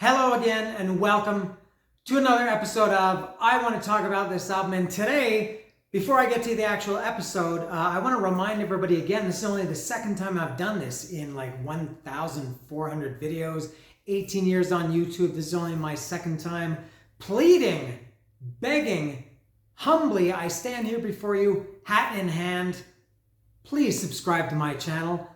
Hello again and welcome to another episode of I Want to Talk About This Album. And today, before I get to the actual episode, I want to remind everybody again, this is only the second time I've done this in like 1,400 videos, 18 years on YouTube. This is only my second time pleading, begging, humbly, I stand here before you, hat in hand. Please subscribe to my channel.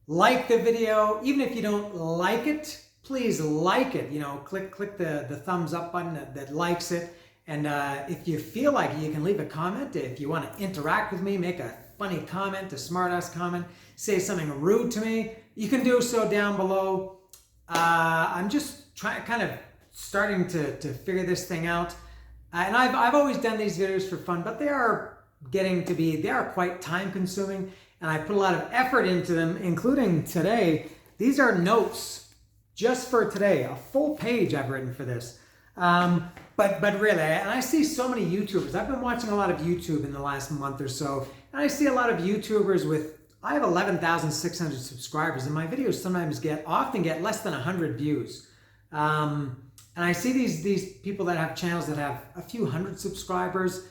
Like the video, even if you don't like it, please like it. Click the thumbs up button that likes it. And if you feel like it, you can leave a comment. If you want to interact with me, make a funny comment, a smart-ass comment, say something rude to me, you can do so down below. I'm just kind of starting to figure this thing out. And I've always done these videos for fun, but they are quite time consuming. And I put a lot of effort into them, including today. These are notes just for today, a full page I've written for this. But really, and I see so many YouTubers. I've been watching a lot of YouTube in the last month or so, and I see a lot of YouTubers I have 11,600 subscribers, and my videos sometimes often get less than 100 views. And I see these people that have channels that have a few hundred subscribers,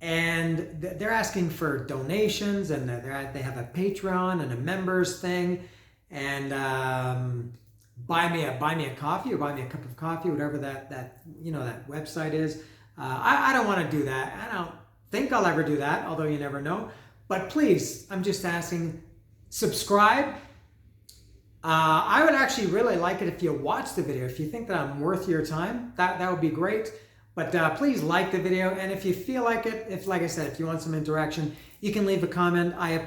and they're asking for donations, and they have a Patreon and a members thing, and buy me a coffee or buy me a cup of coffee, whatever that website is. I don't want to do that. I don't think I'll ever do that, although you never know. But please, I'm just asking, subscribe. I would actually really like it if you watch the video. If you think that I'm worth your time, that would be great. But please like the video, and if you feel like it, like I said, if you want some interaction, you can leave a comment. I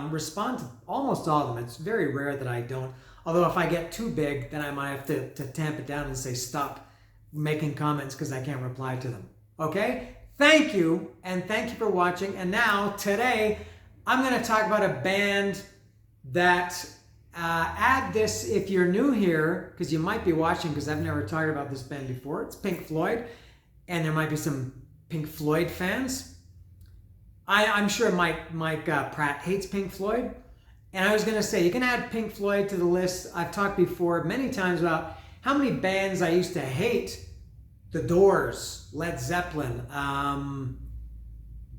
respond to almost all of them. It's very rare that I don't. Although if I get too big, then I might have to tamp it down and say stop making comments because I can't reply to them. Okay? Thank you, and thank you for watching. And now, today, I'm going to talk about a band that, add this if you're new here, because you might be watching because I've never talked about this band before. It's Pink Floyd, and there might be some Pink Floyd fans. I'm sure Mike Pratt hates Pink Floyd. And I was going to say, you can add Pink Floyd to the list. I've talked before many times about how many bands I used to hate. The Doors, Led Zeppelin,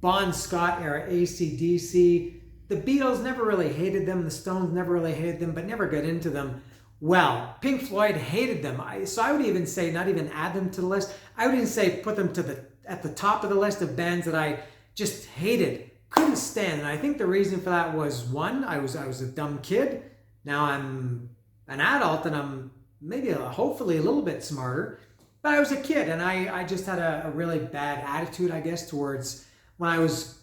Bon Scott era, AC/DC. The Beatles, never really hated them. The Stones, never really hated them, but never got into them. Well, Pink Floyd hated them. So I would even say, not even add them to the list. I would even say put them at the top of the list of bands that I just hated. Couldn't stand. And I think the reason for that was, one, I was a dumb kid. Now I'm an adult and I'm maybe hopefully a little bit smarter. But I was a kid, and I just had a really bad attitude, I guess, towards when I was,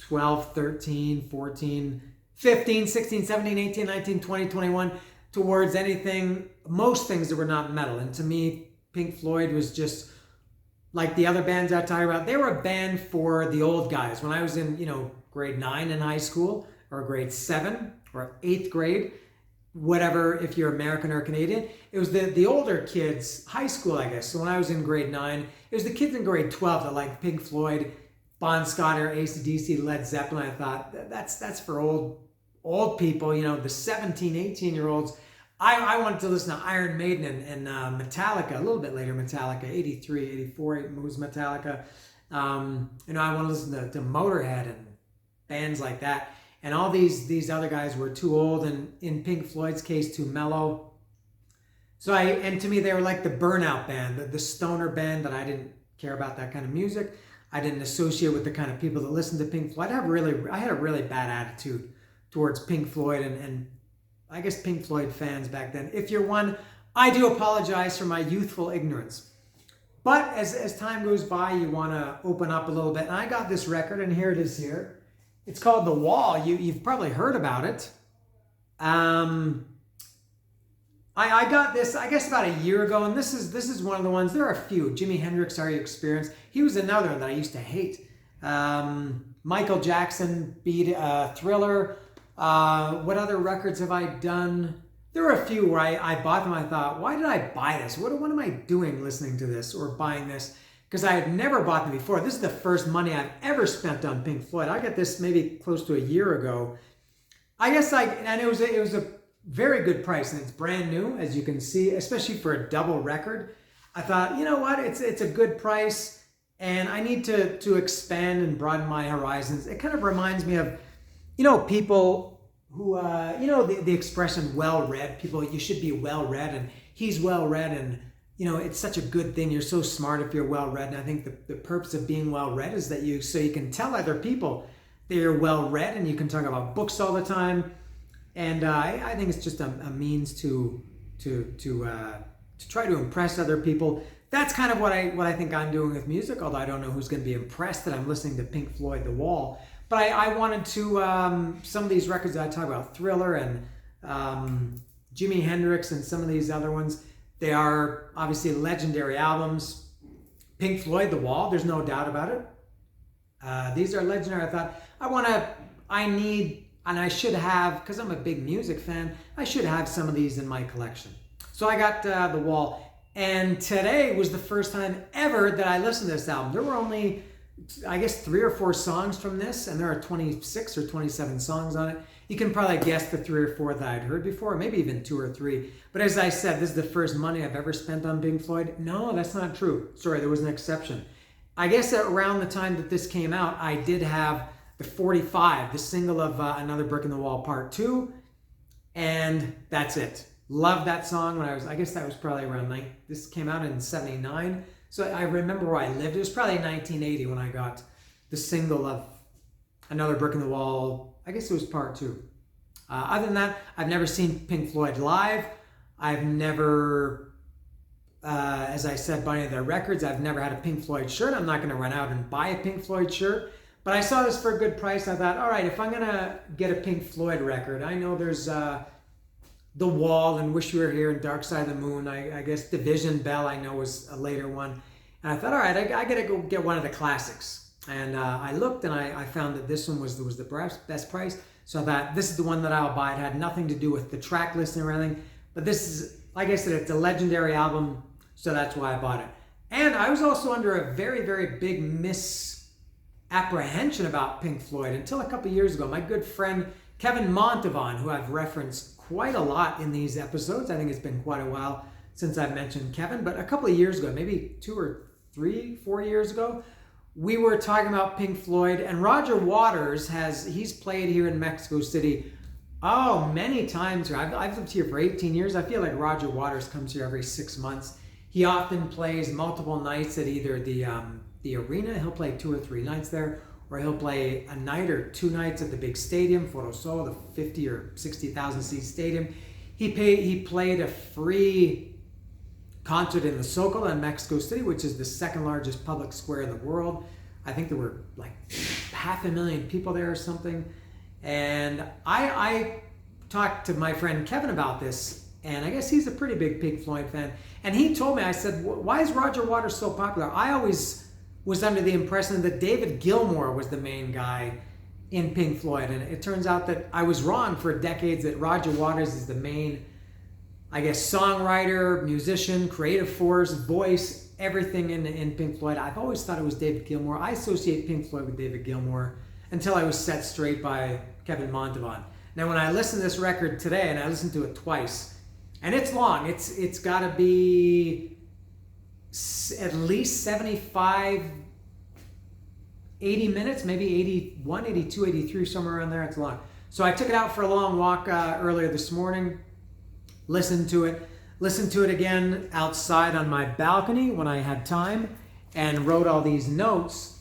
12, 13, 14, 15, 16, 17, 18, 19, 20, 21, towards most things that were not metal. And to me, Pink Floyd was just like the other bands I talk about. They were a band for the old guys. When I was in, grade 9 in high school, or grade 7, or 8th grade, whatever, if you're American or Canadian, it was the older kids, high school, I guess. So when I was in grade 9, it was the kids in grade 12 that liked Pink Floyd, Bon Scott or AC/DC, Led Zeppelin. I thought, that's for old people, the 17, 18-year-olds. I wanted to listen to Iron Maiden and Metallica, a little bit later, Metallica, 83, 84, it was Metallica. I want to listen to Motorhead and bands like that. And all these other guys were too old, and in Pink Floyd's case, too mellow. So to me, they were like the burnout band, the stoner band that I didn't care about that kind of music. I didn't associate with the kind of people that listened to Pink Floyd. I had a really bad attitude towards Pink Floyd and I guess Pink Floyd fans back then. If you're one, I do apologize for my youthful ignorance. But as time goes by, you want to open up a little bit. And I got this record, and here it is here. It's called The Wall. You've probably heard about it. I got this, I guess, about a year ago, and this is one of the ones. There are a few. Jimi Hendrix, Are You Experienced? He was another one that I used to hate. Michael Jackson, Beat, Thriller. What other records have I done? There were a few where I bought them. I thought, why did I buy this? What am I doing listening to this or buying this? Because I had never bought them before. This is the first money I've ever spent on Pink Floyd. I got this maybe close to a year ago. I guess and it was a very good price, and it's brand new, as you can see, especially for a double record. I thought, you know what, it's a good price, and I need to expand and broaden my horizons. It kind of reminds me of, people who, the expression well-read. People, you should be well-read, and he's well-read, and, it's such a good thing. You're so smart if you're well-read, and I think the purpose of being well-read is that you can tell other people that you're well-read, and you can talk about books all the time. And I think it's just a means to try to impress other people. That's kind of what I think I'm doing with music, although I don't know who's going to be impressed that I'm listening to Pink Floyd, The Wall. But I wanted to, some of these records that I talk about, Thriller and Jimi Hendrix and some of these other ones, they are obviously legendary albums. Pink Floyd, The Wall, there's no doubt about it. These are legendary. I thought, and I should have, because I'm a big music fan, I should have some of these in my collection. So I got The Wall. And today was the first time ever that I listened to this album. There were only, I guess, 3 or 4 songs from this, and there are 26 or 27 songs on it. You can probably guess the 3 or 4 that I'd heard before, maybe even 2 or 3. But as I said, this is the first money I've ever spent on Pink Floyd. No, that's not true. Sorry, there was an exception. I guess around the time that this came out, I did have the 45, the single of Another Brick in the Wall Part 2, and that's it. Loved that song when I guess that was probably around, this came out in 79, so I remember where I lived. It was probably 1980 when I got the single of Another Brick in the Wall. I guess it was Part 2. Other than that, I've never seen Pink Floyd live. I've never, as I said, bought any of their records. I've never had a Pink Floyd shirt. I'm not going to run out and buy a Pink Floyd shirt. But I saw this for a good price. I thought, all right, if I'm going to get a Pink Floyd record, I know there's The Wall and Wish You Were Here and Dark Side of the Moon. I guess Division Bell I know was a later one. And I thought, all right, I got to go get one of the classics. And I looked and I found that this one was the best price. So I thought, this is the one that I'll buy. It had nothing to do with the track listing or anything. But this is, like I said, it's a legendary album. So that's why I bought it. And I was also under a very, very big misapprehension about Pink Floyd until a couple years ago. My good friend Kevin Montavon, who I've referenced quite a lot in these episodes. I think it's been quite a while since I've mentioned Kevin, but a couple of years ago, maybe 2 or 3, 4 years ago, we were talking about Pink Floyd, and Roger Waters he's played here in Mexico City many times here. I've lived here for 18 years. I feel like Roger Waters comes here every 6 months. He often plays multiple nights at either the arena. He'll play 2 or 3 nights there, or he'll play a night or 2 nights at the big stadium, Foro Sol, the 50 or 60,000 seat stadium. He played a free concert in the Zócalo in Mexico City, which is the second largest public square in the world. I think there were like 500,000 people there or something. And I talked to my friend Kevin about this, and I guess he's a pretty big Pink Floyd fan. And he told me, I said, why is Roger Waters so popular? I always was under the impression that David Gilmour was the main guy in Pink Floyd. And it turns out that I was wrong for decades, that Roger Waters is the main, I guess, songwriter, musician, creative force, voice, everything in Pink Floyd. I've always thought it was David Gilmour. I associate Pink Floyd with David Gilmour until I was set straight by Kevin Montavon. Now, when I listened to this record today, and I listened to it twice, and it's long, it's got to be at least 75, 80 minutes, maybe 81, 82, 83, somewhere around there. It's long. So I took it out for a long walk earlier this morning, listened to it again outside on my balcony when I had time, and wrote all these notes.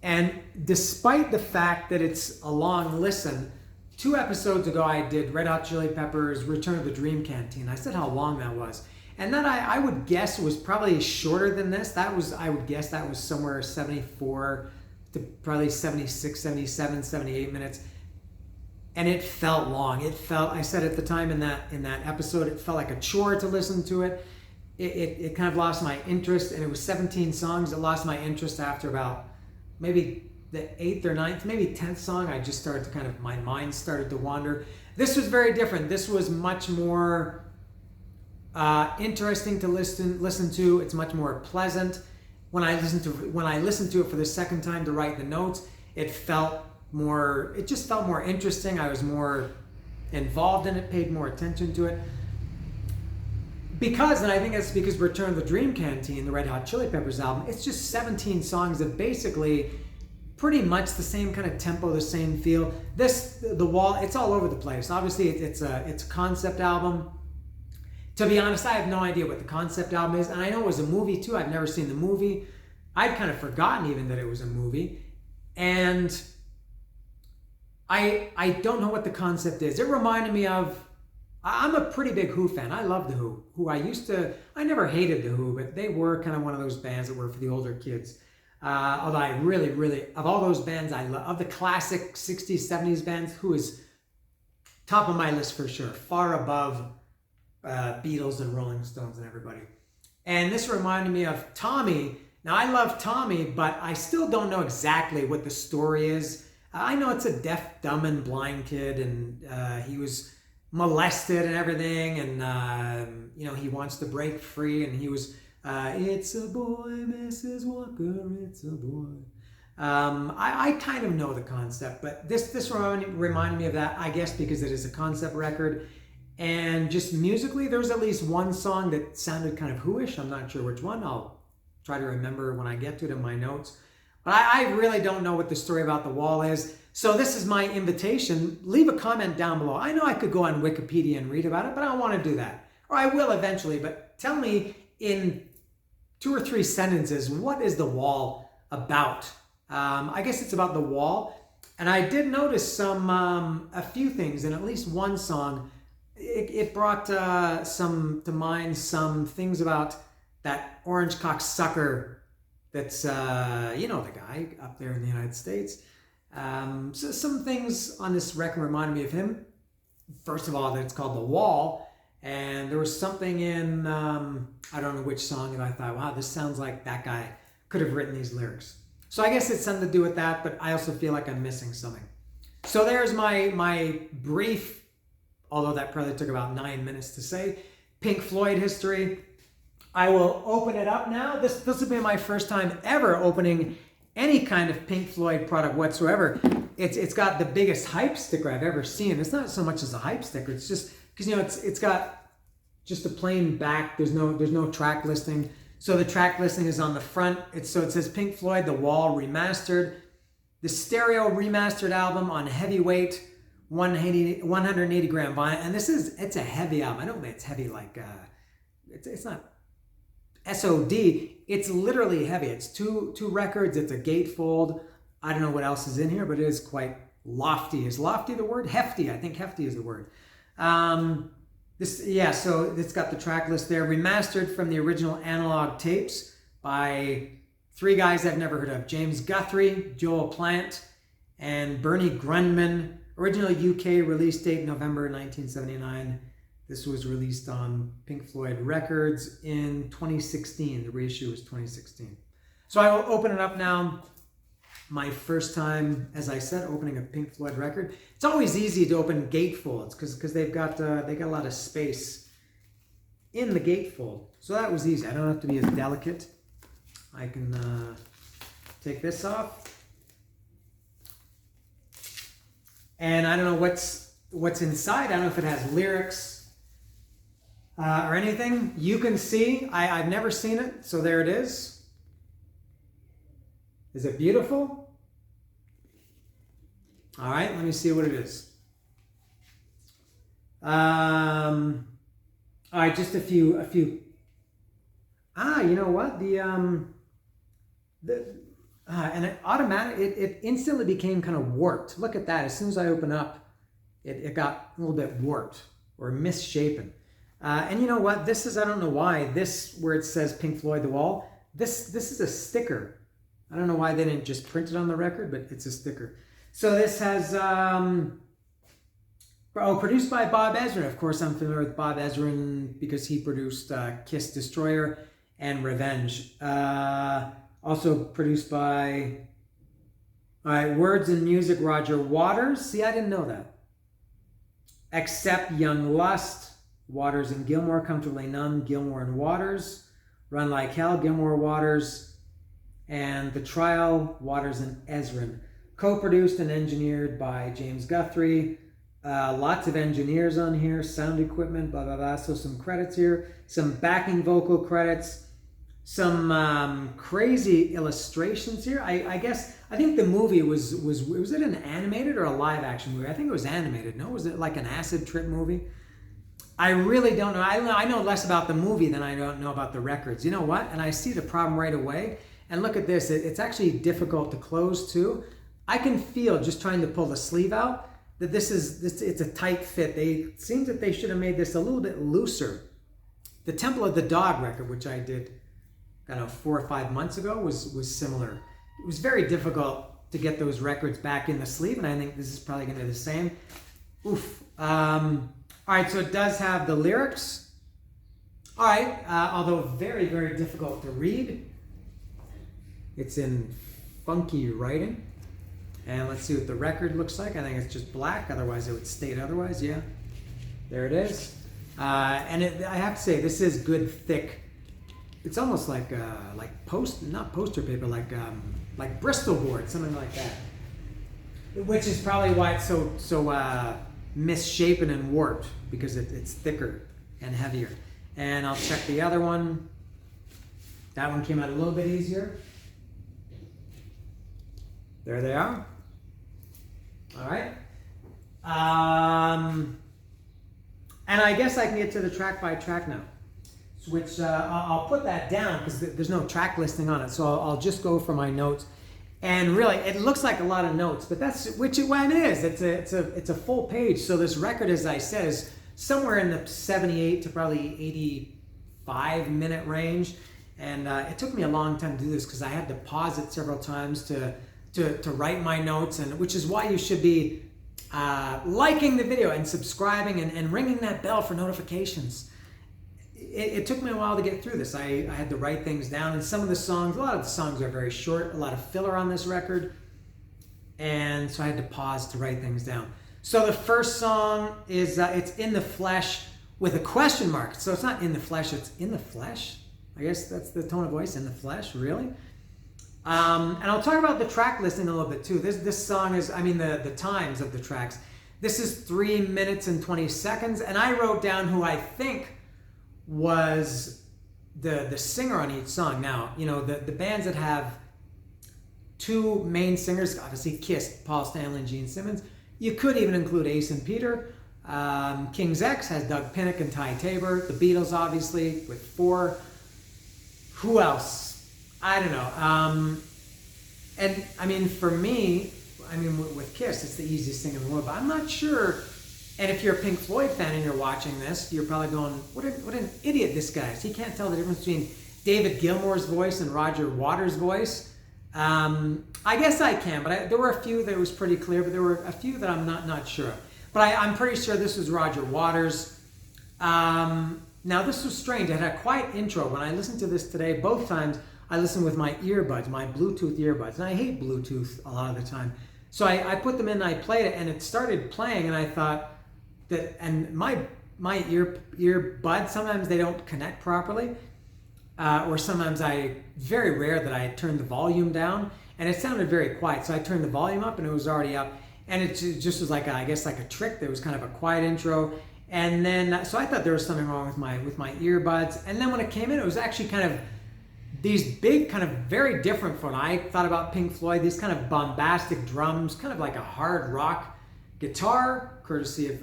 And despite the fact that it's a long listen, 2 episodes ago I did Red Hot Chili Peppers' Return of the Dream Canteen. I said how long that was. And then I would guess it was probably shorter than this. I would guess that was somewhere 74 to probably 76, 77, 78 minutes. And it felt long. I said at the time in that episode, it felt like a chore to listen to it. It kind of lost my interest, and it was 17 songs. It lost my interest after about maybe the 8th or 9th, maybe 10th song. I just started to my mind started to wander. This was very different. This was much more interesting to listen to. It's much more pleasant. When I listened to it for the second time to write the notes, it just felt more interesting. I was more involved in it, paid more attention to it. Because, and I think that's because Return of the Dream Canteen, the Red Hot Chili Peppers album, it's just 17 songs of basically pretty much the same kind of tempo, the same feel. The Wall, it's all over the place. Obviously, it's a concept album. To be honest, I have no idea what the concept album is, and I know it was a movie too. I've never seen the movie. I'd kind of forgotten even that it was a movie, and I don't know what the concept is. It reminded me of, I'm a pretty big Who fan. I love the Who. I never hated the Who, but they were kind of one of those bands that were for the older kids. Although I really, really, of all those bands, I love, of the classic 60s, 70s bands, Who is top of my list for sure, far above Beatles and Rolling Stones and everybody. And this reminded me of Tommy. Now, I love Tommy, but I still don't know exactly what the story is. I know it's a deaf, dumb, and blind kid, and he was molested and everything, and he wants to break free, and he was, it's a boy, Mrs. Walker, it's a boy. I kind of know the concept, but this reminded me of that, I guess because it is a concept record. And just musically, there's at least one song that sounded kind of Who-ish. I'm not sure which one. I'll try to remember when I get to it in my notes. But I really don't know what the story about The Wall is. So this is my invitation. Leave a comment down below. I know I could go on Wikipedia and read about it, but I don't want to do that. Or I will eventually, but tell me in 2 or 3 sentences, what is The Wall about? I guess it's about the wall. And I did notice a few things in at least one song. It brought to mind some things about that orange cocksucker that's, the guy up there in the United States. So some things on this record reminded me of him. First of all, that it's called The Wall. And there was something in, I don't know which song, that I thought, wow, this sounds like that guy could have written these lyrics. So I guess it's something to do with that, but I also feel like I'm missing something. So there's my brief, although that probably took about 9 minutes to say, Pink Floyd history. I will open it up now. This will be my first time ever opening any kind of Pink Floyd product whatsoever. It's got the biggest hype sticker I've ever seen. It's not so much as a hype sticker. It's just because it's got just a plain back. There's no track listing. So the track listing is on the front. It says Pink Floyd, The Wall Remastered, the stereo remastered album on heavyweight 180 gram vinyl. And it's a heavy album. I don't think it's heavy like it's not SOD. It's literally heavy. It's two records. It's a gatefold. I don't know what else is in here, but it is quite lofty. Is lofty the word? Hefty. I think hefty is the word. So it's got the track list there, remastered from the original analog tapes by 3 guys I've never heard of: James Guthrie, Joel Plant, and Bernie Grundman. Original UK release date November 1979. This was released on Pink Floyd Records in 2016. The reissue was 2016. So I will open it up now. My first time, as I said, opening a Pink Floyd record. It's always easy to open gatefolds because they've got a lot of space in the gatefold. So that was easy. I don't have to be as delicate. I can take this off. And I don't know what's inside. I don't know if it has lyrics or anything. You can see. I've never seen it, so there it is. Is it beautiful? All right, let me see what it is. All right, just a few. You know what? And it instantly became kind of warped. Look at that. As soon as I open up, it got a little bit warped or misshapen. And you know what? This is, I don't know why, where it says Pink Floyd The Wall, this is a sticker. I don't know why they didn't just print it on the record, but it's a sticker. So this has, produced by Bob Ezrin. Of course, I'm familiar with Bob Ezrin because he produced Kiss Destroyer and Revenge. Also produced by, words and music, Roger Waters. See, I didn't know that. Except Young Lust, Waters and Gilmore, Comfortably Numb, Gilmore and Waters, Run Like Hell, Gilmore, Waters, and The Trial, Waters and Ezrin. Co-produced and engineered by James Guthrie. Lots of engineers on here, sound equipment, blah, blah, blah. So some credits here, some backing vocal credits, some crazy illustrations here. I think the movie was it an animated or a live action movie? I think it was animated. No, was it like an acid trip movie? I really don't know. I know less about the movie than I don't know about the records. You know what? And I see the problem right away. And look at this. It's actually difficult to close too. I can feel just trying to pull the sleeve out that it's a tight fit. It seems that they should have made this a little bit looser. The Temple of the Dog record, which I did, I don't know, 4 or 5 months ago, was similar. It was very difficult to get those records back in the sleeve, and I think this is probably going to be the same. Oof. All right, so it does have the lyrics. All right, although very, very difficult to read. It's in funky writing. And let's see what the record looks like. I think it's just black, otherwise it would state otherwise. Yeah, there it is. And I have to say, this is good, thick. It's almost like not poster paper, like Bristol board, something like that. Which is probably why it's so misshapen and warped, because it's thicker and heavier. And I'll check the other one. That one came out a little bit easier. There they are. All right. And I guess I can get to the track by track now, which I'll put that down because there's no track listing on it. So I'll just go for my notes. And really, it looks like a lot of notes, but that's what it is. It's a full page. So this record, as I said, is somewhere in the 78 to probably 85-minute range. And it took me a long time to do this because I had to pause it several times to write my notes, and which is why you should be liking the video and subscribing and ringing that bell for notifications. It took me a while to get through this. I had to write things down, and some of the songs, a lot of the songs are very short, a lot of filler on this record, and so I had to pause to write things down. So the first song is it's In the Flesh with a question mark. So it's not in the flesh, it's in the flesh. I guess that's the tone of voice, in the flesh, really? And I'll talk about the track listing a little bit too. This song is, the times of the tracks. This is 3 minutes and 20 seconds, and I wrote down who I think was the singer on each song. Now, the bands that have two main singers, obviously Kiss, Paul Stanley and Gene Simmons. You could even include Ace and Peter. King's X has Doug Pinnick and Ty Tabor. The Beatles, obviously, with 4. Who else? I don't know. And for me, with Kiss, it's the easiest thing in the world, but I'm not sure. And if you're a Pink Floyd fan and you're watching this, you're probably going, what an idiot this guy is. He can't tell the difference between David Gilmour's voice and Roger Waters' voice. I guess I can, but there were a few that was pretty clear, but there were a few that I'm not sure of. But I'm pretty sure this was Roger Waters. Now, this was strange. It had a quiet intro. When I listened to this today, both times, I listened with my earbuds, my Bluetooth earbuds. And I hate Bluetooth a lot of the time. So I put them in and I played it, and it started playing, and I thought that, and my earbuds, sometimes they don't connect properly. Or sometimes very rare that I turned the volume down, and it sounded very quiet. So I turned the volume up and it was already up. And it just was like, I guess like a trick. There was kind of a quiet intro. And then, so I thought there was something wrong with my earbuds. And then when it came in, it was actually kind of these big, kind of very different from what I thought about Pink Floyd, these kind of bombastic drums, kind of like a hard rock guitar, courtesy of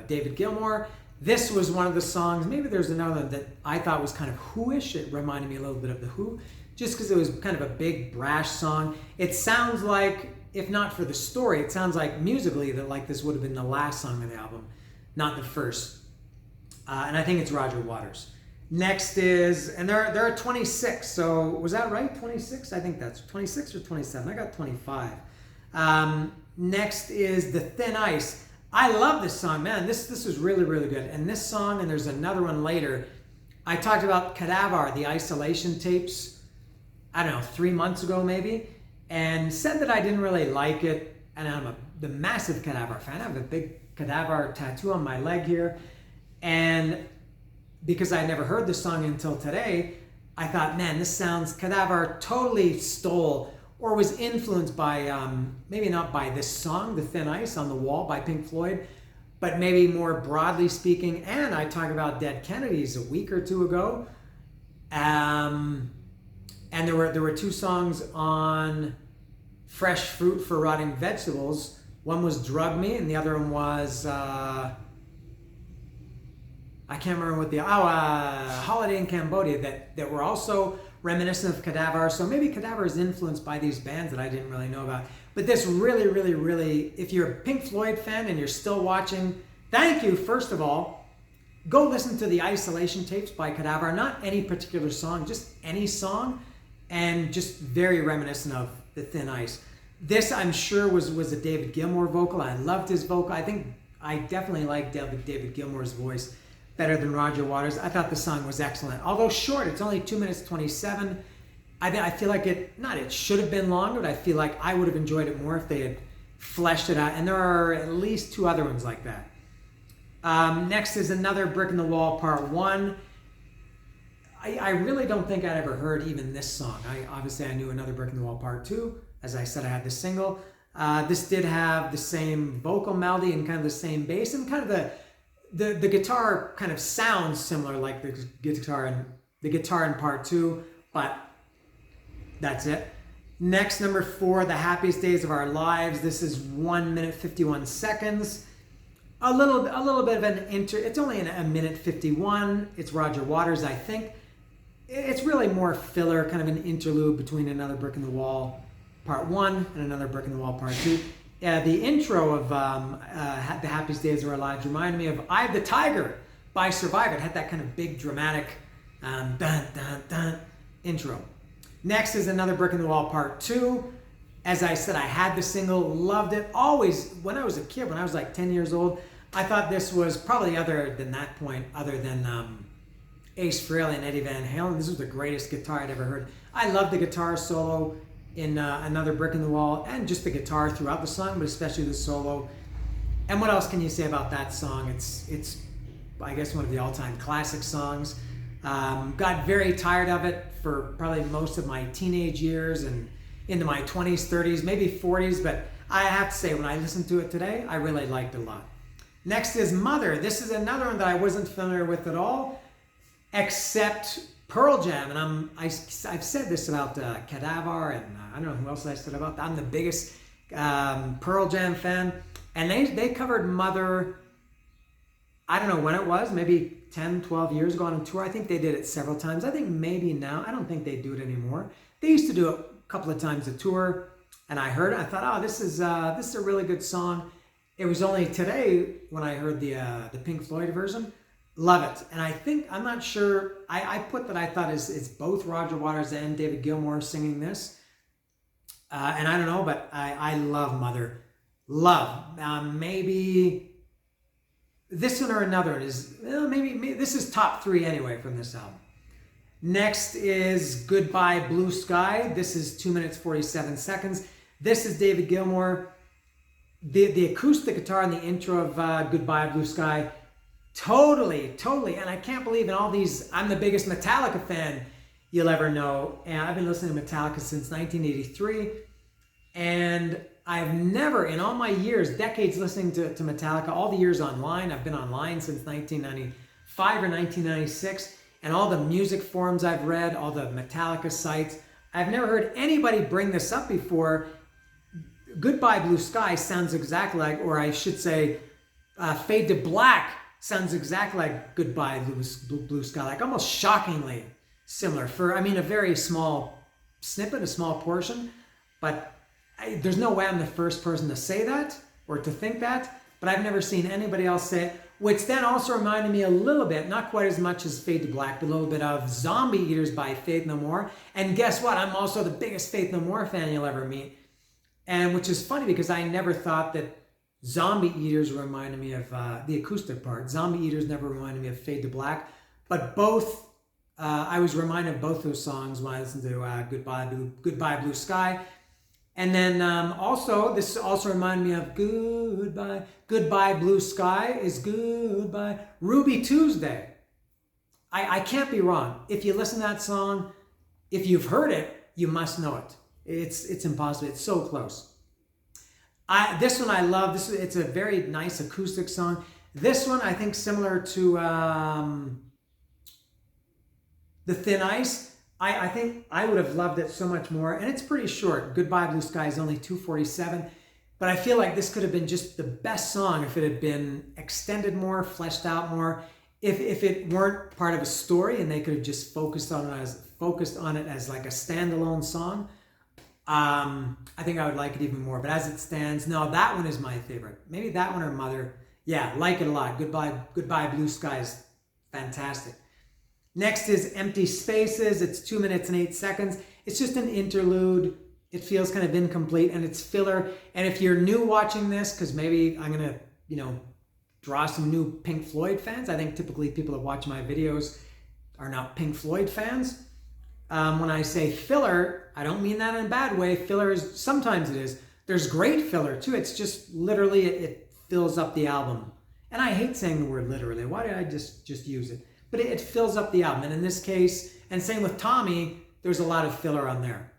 David Gilmour. This was one of the songs, maybe there's another one that I thought was kind of Who-ish. It reminded me a little bit of The Who, just because it was kind of a big, brash song. It sounds like, if not for the story, it sounds like musically that like this would have been the last song of the album, not the first. And I think it's Roger Waters. Next is, and there are 26, so was that right? 26? I think that's 26 or 27. I got 25. Next is The Thin Ice. I love this song, man. This is really, really good. And this song, and there's another one later. I talked about Cadaver, the Isolation tapes, I don't know, 3 months ago maybe, and said that I didn't really like it. And I'm the massive Cadaver fan. I have a big Cadaver tattoo on my leg here. And because I never heard this song until today, I thought, man, this sounds, Cadaver totally stole or was influenced by, maybe not by this song, The Thin Ice on the Wall by Pink Floyd, but maybe more broadly speaking. And I talked about Dead Kennedys a week or two ago. And there were two songs on Fresh Fruit for Rotting Vegetables. One was Drug Me, and the other one was, I can't remember what Holiday in Cambodia, that were also reminiscent of Cadaver. So maybe Cadaver is influenced by these bands that I didn't really know about. But this really, really, really, if you're a Pink Floyd fan and you're still watching, thank you, first of all. Go listen to the Isolation tapes by Cadaver. Not any particular song, just any song, and just very reminiscent of the Thin Ice. This, I'm sure, was a David Gilmour vocal. I loved his vocal. I think I definitely like David Gilmour's voice better than Roger Waters. I thought the song was excellent. Although short, it's only 2 minutes 27. I feel like it should have been longer, but I feel like I would have enjoyed it more if they had fleshed it out. And there are at least two other ones like that. Next is Another Brick in the Wall, Part 1. I really don't think I'd ever heard even this song. Obviously I knew Another Brick in the Wall, Part 2. As I said, I had the single. This did have the same vocal melody and kind of the same bass, and kind of the guitar kind of sounds similar like the guitar in Part 2, but that's it. Next, number 4, The Happiest Days of Our Lives. This is 1 minute 51 seconds. A little bit of an it's only a minute 51. It's Roger Waters, I think. It's really more filler, kind of an interlude between Another Brick in the Wall Part 1 and Another Brick in the Wall Part 2. The intro of The Happiest Days of Our Lives reminded me of Eye of the Tiger by Survivor. It had that kind of big dramatic dun dun dun intro. Next is Another Brick in the Wall Part 2. As I said, I had the single, loved it. Always, when I was a kid, when I was like 10 years old, I thought this was probably other than Ace Frehley and Eddie Van Halen. This was the greatest guitar I'd ever heard. I love the guitar solo in Another Brick in the Wall, and just the guitar throughout the song, but especially the solo. And what else can you say about that song? It's I guess one of the all-time classic songs. Got very tired of it for probably most of my teenage years and into my 20s, 30s, maybe 40s, but I have to say, when I listen to it today, I really liked it a lot. Next is Mother. This is another one that I wasn't familiar with at all, except Pearl Jam. And I've said this about Cadaver, and I don't know who else I said about that. I'm the biggest Pearl Jam fan. And they covered Mother, I don't know when it was, maybe 10, 12 years ago on tour. I think they did it several times. I think maybe now, I don't think they do it anymore. They used to do it a couple of times a tour, and I heard it. I thought, oh, this is a really good song. It was only today when I heard the Pink Floyd version. Love it. And I'm not sure, I put that I thought it's both Roger Waters and David Gilmour singing this. And I don't know, but I love Mother. Love. Maybe this one or another is, maybe this is top 3 anyway from this album. Next is Goodbye Blue Sky. This is 2 minutes 47 seconds. This is David Gilmour. The acoustic guitar in the intro of Goodbye Blue Sky, totally, and I can't believe in all these, I'm the biggest Metallica fan you'll ever know, and I've been listening to Metallica since 1983, and I've never, in all my years, decades listening to Metallica, all the years online, I've been online since 1995 or 1996, and all the music forums I've read, all the Metallica sites, I've never heard anybody bring this up before. Goodbye Blue Sky sounds exactly like, or I should say, Fade to Black sounds exactly like Goodbye Blue Sky, like almost shockingly similar for, a very small snippet, a small portion, but there's no way I'm the first person to say that or to think that, but I've never seen anybody else say it, which then also reminded me a little bit, not quite as much as Fade to Black, but a little bit of Zombie Eaters by Faith No More. And guess what? I'm also the biggest Faith No More fan you'll ever meet. And which is funny because I never thought that Zombie Eaters reminded me of the acoustic part. Zombie Eaters never reminded me of Fade to Black, but both, I was reminded of both those songs when I listened to Goodbye Blue Sky. And then also, this also reminded me of Goodbye Blue Sky is Goodbye Ruby Tuesday. I can't be wrong. If you listen to that song, if you've heard it, you must know it. It's impossible. It's so close. This one I love. It's a very nice acoustic song. This one I think similar to The Thin Ice. I think I would have loved it so much more, and it's pretty short. Goodbye Blue Sky is only 2:47, but I feel like this could have been just the best song if it had been extended more, fleshed out more. If it weren't part of a story and they could have just focused on it as like a standalone song, I think I would like it even more. But as it stands, no, that one is my favorite. Maybe that one or Mother. Yeah, like it a lot. Goodbye Blue Sky is fantastic. Next is Empty Spaces. It's 2 minutes and 8 seconds. It's just an interlude. It feels kind of incomplete and it's filler. And if you're new watching this, because maybe I'm going to, draw some new Pink Floyd fans. I think typically people that watch my videos are not Pink Floyd fans. When I say filler, I don't mean that in a bad way. Filler is, sometimes it is. There's great filler too. It's just literally, it fills up the album. And I hate saying the word literally. Why did I just use it? But it fills up the album. And in this case, and same with Tommy, there's a lot of filler on there.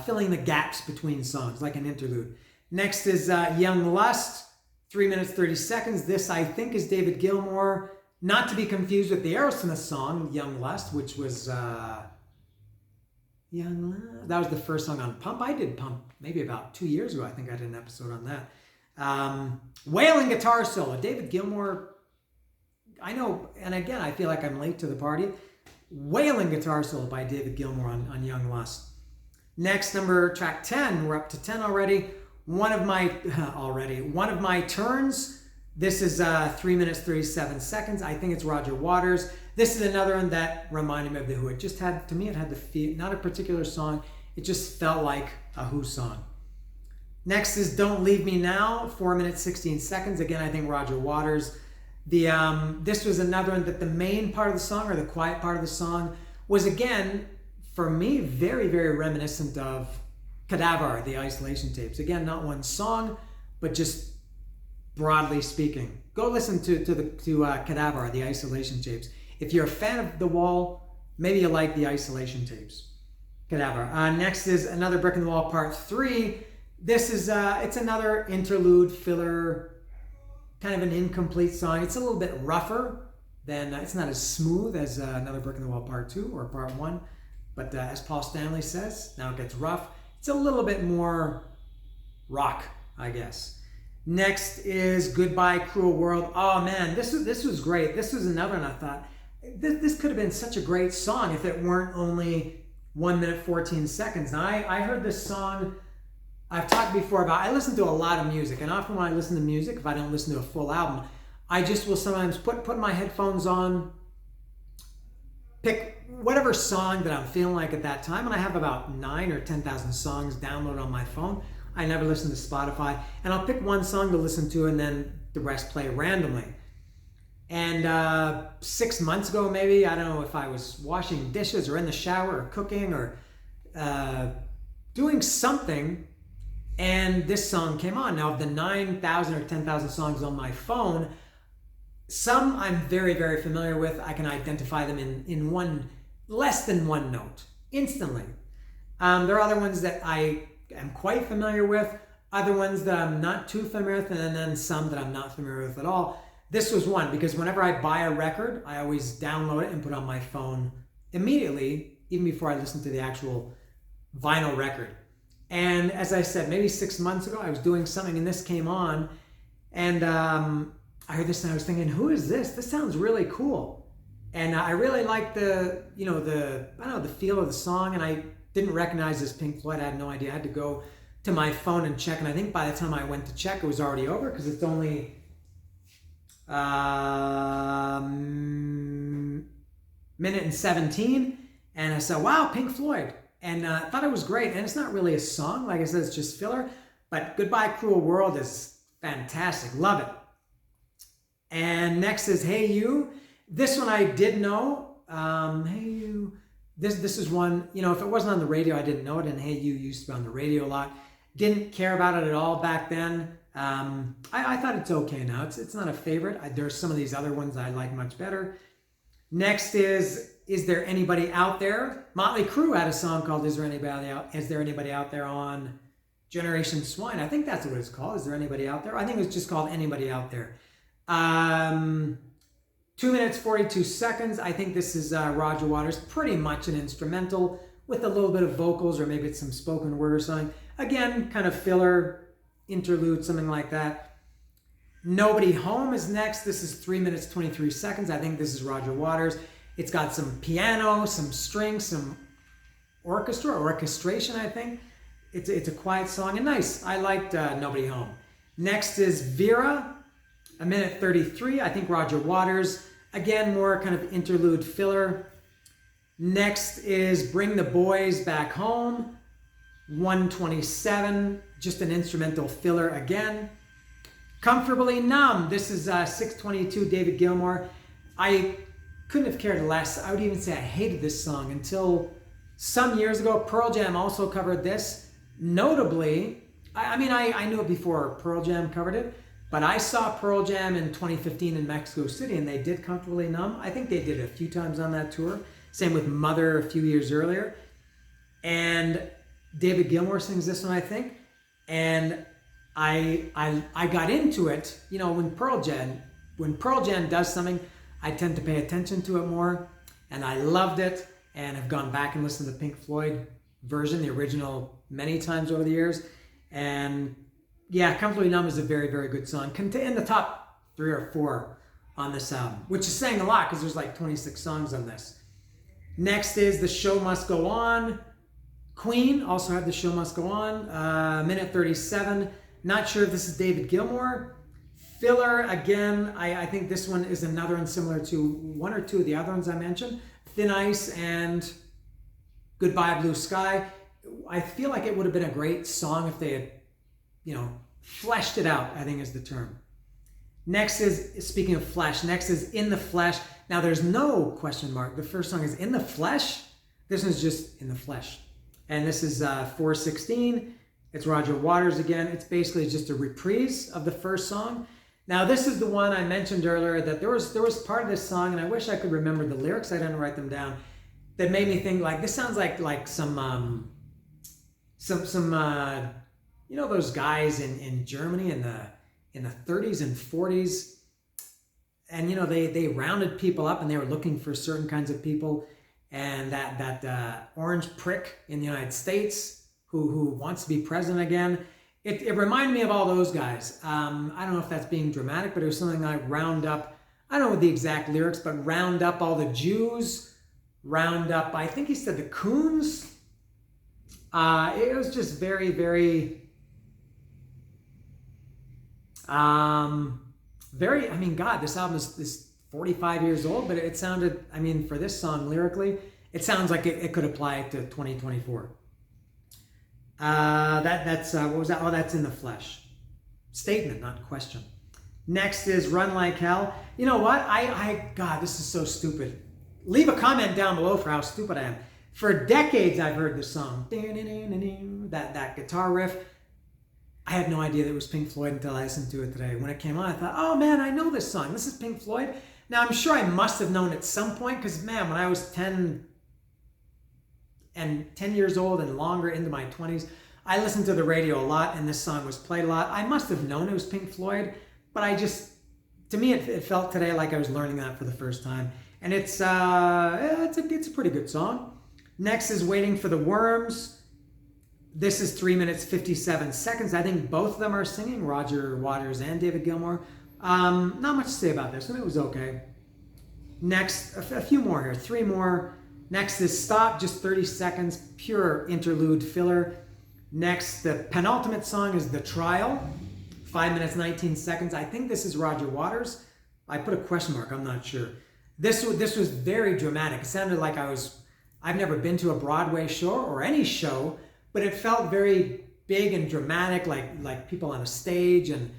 Filling the gaps between songs, like an interlude. Next is Young Lust, 3 minutes, 30 seconds. This, I think, is David Gilmour. Not to be confused with the Aerosmith song, Young Lust, which was... Young Lust. That was the first song on Pump. I did Pump maybe about 2 years ago. I think I did an episode on that. Wailing guitar solo. David Gilmour... I know, and again, I feel like I'm late to the party. Wailing guitar solo by David Gilmour on Young Lust. Next, track 10. We're up to 10 already. One of my turns. This is 3 minutes, 37 seconds. I think it's Roger Waters. This is another one that reminded me of The Who. It just had, to me, it had the feel, not a particular song. It just felt like a Who song. Next is Don't Leave Me Now, 4 minutes, 16 seconds. Again, I think Roger Waters. This was another one that the main part of the song, or the quiet part of the song, was again, for me, very, very reminiscent of Cadaver, the Isolation Tapes. Again, not one song, but just broadly speaking. Go listen to Cadaver, the Isolation Tapes. If you're a fan of The Wall, maybe you like the Isolation Tapes. Cadaver. Next is Another Brick in the Wall, Part 3. This is, it's another interlude, filler, kind of an incomplete song. It's a little bit rougher than, it's not as smooth as Another Brick in the Wall Part 2 or Part 1. But as Paul Stanley says, now it gets rough. It's a little bit more rock, I guess. Next is Goodbye Cruel World. Oh man, this was great. This was another one I thought, this could have been such a great song if it weren't only 1 minute, 14 seconds. Now I heard this song, I've talked before about, I listen to a lot of music, and often when I listen to music, if I don't listen to a full album, I just will sometimes put my headphones on, pick whatever song that I'm feeling like at that time, and I have about 9,000 or 10,000 songs downloaded on my phone. I never listen to Spotify, and I'll pick one song to listen to, and then the rest play randomly. And 6 months ago, maybe, I don't know if I was washing dishes or in the shower or cooking or doing something, and this song came on. Now, of the 9,000 or 10,000 songs on my phone, some I'm very, very familiar with. I can identify them in one, less than one note, instantly. There are other ones that I am quite familiar with, other ones that I'm not too familiar with, and then some that I'm not familiar with at all. This was one, because whenever I buy a record, I always download it and put it on my phone immediately, even before I listen to the actual vinyl record. And as I said, maybe 6 months ago, I was doing something and this came on, and I heard this and I was thinking, who is this? This sounds really cool. And I really liked the feel of the song, and I didn't recognize this Pink Floyd. I had no idea. I had to go to my phone and check, and I think by the time I went to check, it was already over, because it's only minute and 17, and I said, wow, Pink Floyd. And I thought it was great, and it's not really a song. Like I said, it's just filler, but Goodbye Cruel World is fantastic. Love it. And next is Hey You. This one I did know. Hey You. This is one, if it wasn't on the radio, I didn't know it, and Hey You used to be on the radio a lot. Didn't care about it at all back then. I thought it's okay now. It's not a favorite. There's some of these other ones I like much better. Next is There Anybody Out There? Motley Crue had a song called Is There Anybody Out There on Generation Swine. I think that's what it's called. Is there anybody out there? I think it's just called Anybody Out There. 2 minutes 42 seconds. I think this is Roger Waters, pretty much an instrumental with a little bit of vocals, or maybe it's some spoken word or something. Again, kind of filler, interlude, something like that. Nobody Home is next. This is 3 minutes 23 seconds. I think this is Roger Waters. It's got some piano, some strings, some orchestration, I think. It's a quiet song and nice. I liked Nobody Home. Next is Vera, 1 minute 33. I think Roger Waters. Again, more kind of interlude filler. Next is Bring the Boys Back Home, 127. Just an instrumental filler again. Comfortably Numb. This is 622, David Gilmour. I couldn't have cared less. I would even say I hated this song until some years ago. Pearl Jam also covered this. Notably, I knew it before Pearl Jam covered it, but I saw Pearl Jam in 2015 in Mexico City, and they did Comfortably Numb. I think they did it a few times on that tour. Same with Mother a few years earlier. And David Gilmour sings this one, I think. And I got into it, when Pearl Jam does something, I tend to pay attention to it more. And I loved it, and have gone back and listened to the Pink Floyd version, the original, many times over the years. And yeah, Comfortably Numb is a very, very good song. In the top 3 or 4 on this album, which is saying a lot because there's like 26 songs on this. Next is The Show Must Go On. Queen also had The Show Must Go On, minute 37. Not sure if this is David Gilmour. Filler, again, I think this one is another one similar to 1 or 2 of the other ones I mentioned. Thin Ice and Goodbye Blue Sky. I feel like it would have been a great song if they had, fleshed it out, I think is the term. Next is, speaking of flesh, next is In the Flesh. Now there's no question mark. The first song is In the Flesh. This one's just In the Flesh. And this is 416. It's Roger Waters again. It's basically just a reprise of the first song. Now this is the one I mentioned earlier that there was part of this song, and I wish I could remember the lyrics. I didn't write them down. That made me think like this sounds like some those guys in Germany in the 30s and 40s, and they rounded people up and they were looking for certain kinds of people, and that orange prick in the United States who wants to be president again. It reminded me of all those guys. I don't know if that's being dramatic, but it was something like round up. I don't know the exact lyrics, but round up all the Jews. Round up, I think he said the coons. It was just very, very, this album is 45 years old, but it sounded, for this song lyrically, it sounds like it could apply to 2024. That's what was that? Oh, that's In the Flesh. Statement, not question. Next is Run Like Hell. You know what? God, this is so stupid. Leave a comment down below for how stupid I am. For decades, I've heard this song. That guitar riff. I had no idea that it was Pink Floyd until I listened to it today. When it came on, I thought, oh man, I know this song. This is Pink Floyd. Now, I'm sure I must have known at some point because, man, when I was 10 years old and longer into my 20s, I listened to the radio a lot and this song was played a lot. I must have known it was Pink Floyd, but to me, it felt today like I was learning that for the first time. And it's a pretty good song. Next is Waiting for the Worms. This is 3 minutes 57 seconds. I think both of them are singing, Roger Waters and David Gilmour. Not much to say about this one. It was okay. Next, a few more here. 3 more. Next is Stop, just 30 seconds. Pure interlude filler. Next, the penultimate song is The Trial. 5 minutes 19 seconds. I think this is Roger Waters. I put a question mark. I'm not sure. This was very dramatic. It sounded like I've never been to a Broadway show or any show, but it felt very big and dramatic, like people on a stage, and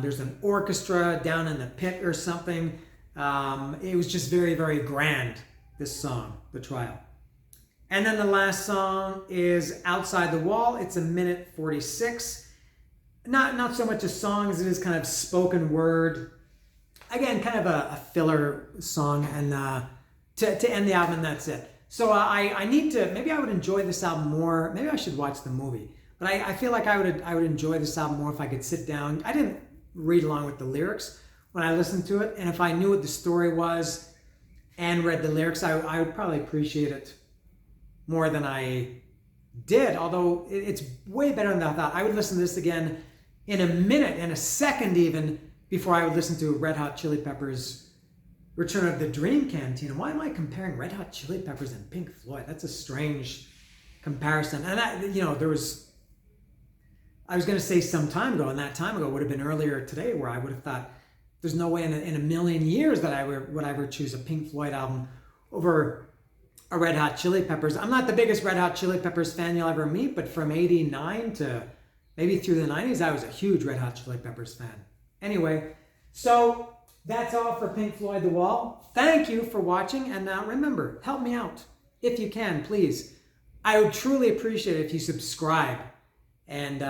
there's an orchestra down in the pit or something. It was just very, very grand, this song, The Trial. And then the last song is Outside the Wall. It's 1 minute 46. Not so much a song as it is kind of spoken word. Again, kind of a filler song, and to end the album, and that's it. So I need to, maybe I would enjoy this album more. Maybe I should watch the movie. But I feel like I would enjoy this album more if I could sit down. I didn't read along with the lyrics when I listened to it, and if I knew what the story was and read the lyrics, I would probably appreciate it more than I did. Although it's way better than I thought. I would listen to this again in a minute, in a second even, before I would listen to Red Hot Chili Peppers' Return of the Dream Cantina. Why am I comparing Red Hot Chili Peppers and Pink Floyd? That's a strange comparison. And I was going to say some time ago, and that time ago would have been earlier today, where I would have thought there's no way in a million years that I would ever choose a Pink Floyd album over a Red Hot Chili Peppers. I'm not the biggest Red Hot Chili Peppers fan you'll ever meet, but from 89 to maybe through the 90s, I was a huge Red Hot Chili Peppers fan. Anyway, so that's all for Pink Floyd The Wall. Thank you for watching, and now remember, help me out if you can, please. I would truly appreciate it if you subscribe and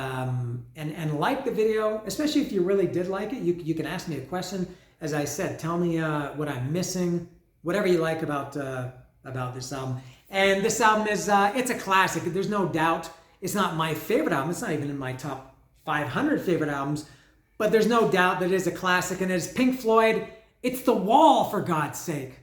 like the video, especially if you really did like it. You can ask me a question. As I said, tell me what I'm missing, whatever you like about this album. And this album is it's a classic. There's no doubt. It's not my favorite album. It's not even in my top 500 favorite albums. But there's no doubt that it is a classic, and it is Pink Floyd. It's The Wall, for God's sake.